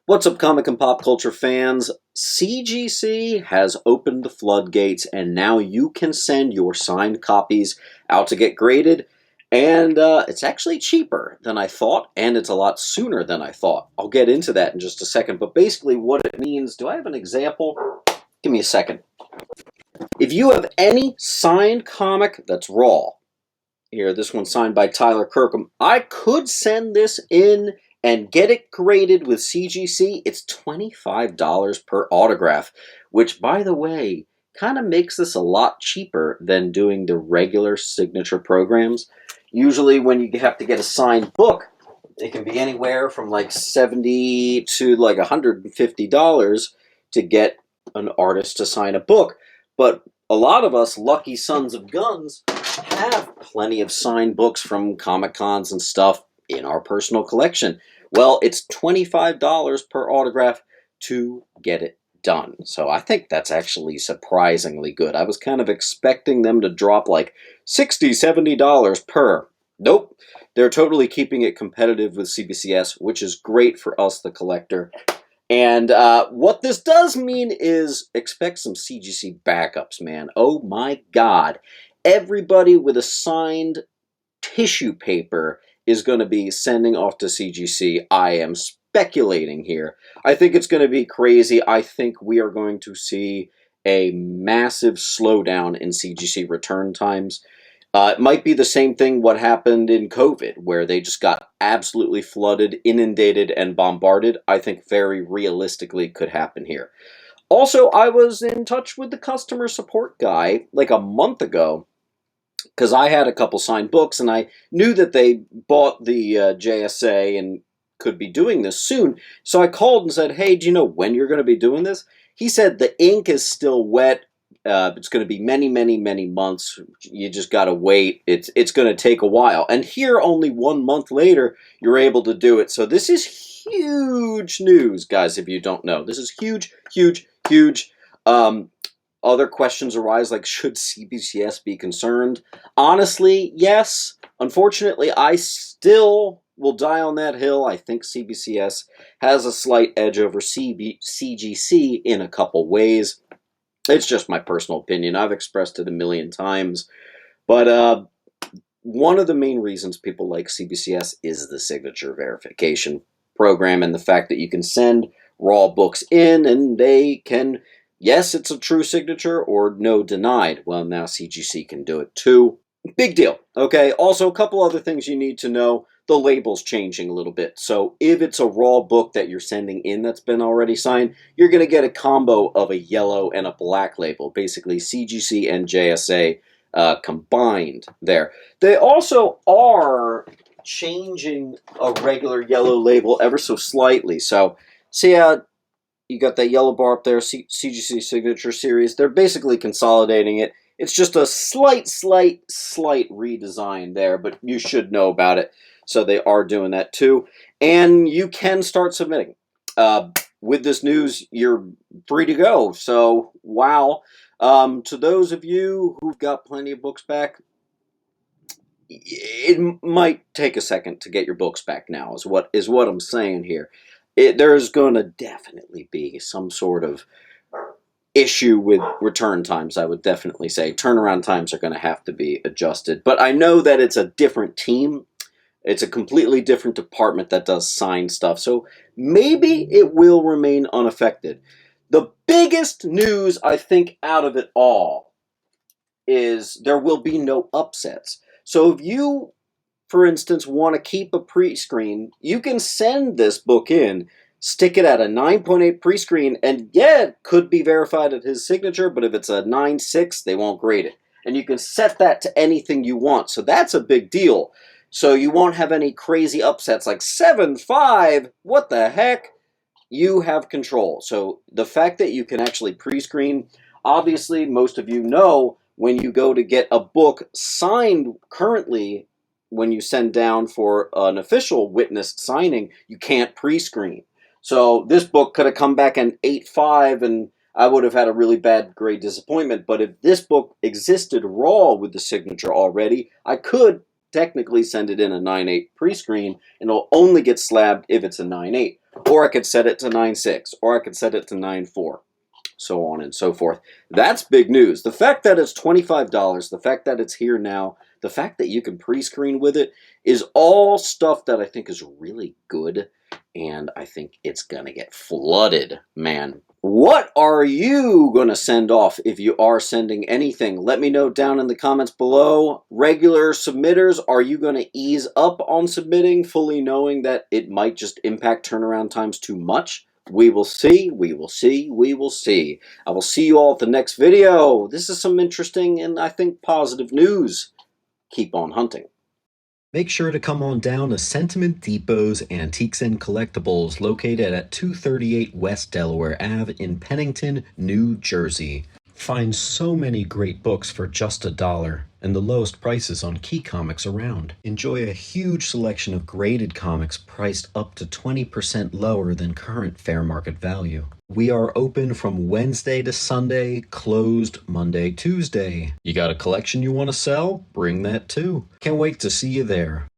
What's up, comic and pop culture fans? CGC has opened the floodgates, and now you can send your signed copies out to get graded. And it's actually cheaper than I thought, and it's a lot sooner than I thought. I'll get into that in just a second. But basically, what it means, do I have an example? Give me a second. If you have any signed comic that's raw, here, this one's signed by Tyler Kirkham, I could send this in and get it graded with CGC. It's $25 per autograph, which, by the way, kind of makes this a lot cheaper than doing the regular signature programs. Usually when you have to get a signed book, it can be anywhere from like $70 to like $150 to get an artist to sign a book. But a lot of us lucky sons of guns have plenty of signed books from Comic Cons and stuff in our personal collection. Well, it's $25 per autograph to get it done. So I think that's actually surprisingly good. I was kind of expecting them to drop like $60, $70 per. Nope. They're totally keeping it competitive with CBCS, which is great for us, the collector. And what this does mean is expect some CGC backups, man. Oh my God. Everybody with a signed tissue paper is going to be sending off to CGC. I am speculating here. I think it's going to be crazy. I think we are going to see a massive slowdown in CGC return times. It might be the same thing what happened in COVID, where they just got absolutely flooded, inundated, and bombarded. I think very realistically could happen here. Also, I was in touch with the customer support guy like a month ago, because I had a couple signed books, and I knew that they bought the JSA and could be doing this soon. So I called and said, hey, do you know when you're going to be doing this? He said the ink is still wet. It's going to be many, many, many months. You just got to wait. It's going to take a while. And here, only 1 month later, you're able to do it. So this is huge news, guys, if you don't know. This is huge, huge, huge. Other questions arise, like, should CBCS be concerned? Honestly, yes. Unfortunately, I still will die on that hill. I think CBCS has a slight edge over CGC in a couple ways. It's just my personal opinion. I've expressed it a million times. But one of the main reasons people like CBCS is the signature verification program and the fact that you can send raw books in and they can, yes, it's a true signature, or no, denied. Well, now CGC can do it too. Big deal. Okay, also a couple other things you need to know. The label's changing a little bit. So if it's a raw book that you're sending in that's been already signed, you're going to get a combo of a yellow and a black label. Basically, CGC and JSA combined there. They also are changing a regular yellow label ever so slightly. So see how you got that yellow bar up there, CGC Signature Series. They're basically consolidating it. It's just a slight redesign there, but you should know about it. So they are doing that too. And you can start submitting. With this news, you're free to go. So, wow. To those of you who've got plenty of books back, it might take a second to get your books back now, is what I'm saying here. There's going to definitely be some sort of issue with return times, I would definitely say. Turnaround times are going to have to be adjusted. But I know that it's a different team. It's a completely different department that does sign stuff. So maybe it will remain unaffected. The biggest news, I think, out of it all is there will be no upsets. So if you, for instance, want to keep a pre-screen, you can send this book in, stick it at a 9.8 pre-screen, and yeah, it could be verified at his signature, but if it's a 9.6, they won't grade it. And you can set that to anything you want, so that's a big deal. So you won't have any crazy upsets like 7.5, what the heck? You have control. So the fact that you can actually pre-screen, obviously most of you know when you go to get a book signed currently, when you send down for an official witnessed signing, you can't pre-screen. So this book could have come back an 8.5 and I would have had a really bad grade disappointment. But if this book existed raw with the signature already, I could technically send it in a 9.8 pre-screen, and it'll only get slabbed if it's a 9.8. or I could set it to 9.6, or I could set it to 9.4, so on and so forth. That's big news. The fact that it's $25, the fact that it's here now, the fact that you can pre-screen with it is all stuff that I think is really good, and I think it's gonna get flooded, man. What are you going to send off if you are sending anything? Let me know down in the comments below. Regular submitters, are you going to ease up on submitting, fully knowing that it might just impact turnaround times too much? We will see, we will see, we will see. I will see you all at the next video. This is some interesting and I think positive news. Keep on hunting. Make sure to come on down to Sentiment Depot's Antiques and Collectibles, located at 238 West Delaware Ave in Pennington, New Jersey. Find so many great books for just $1 and the lowest prices on key comics around. Enjoy a huge selection of graded comics priced up to 20% lower than current fair market value. We are open from Wednesday to Sunday, closed Monday, Tuesday. You got a collection you want to sell? Bring that too. Can't wait to see you there.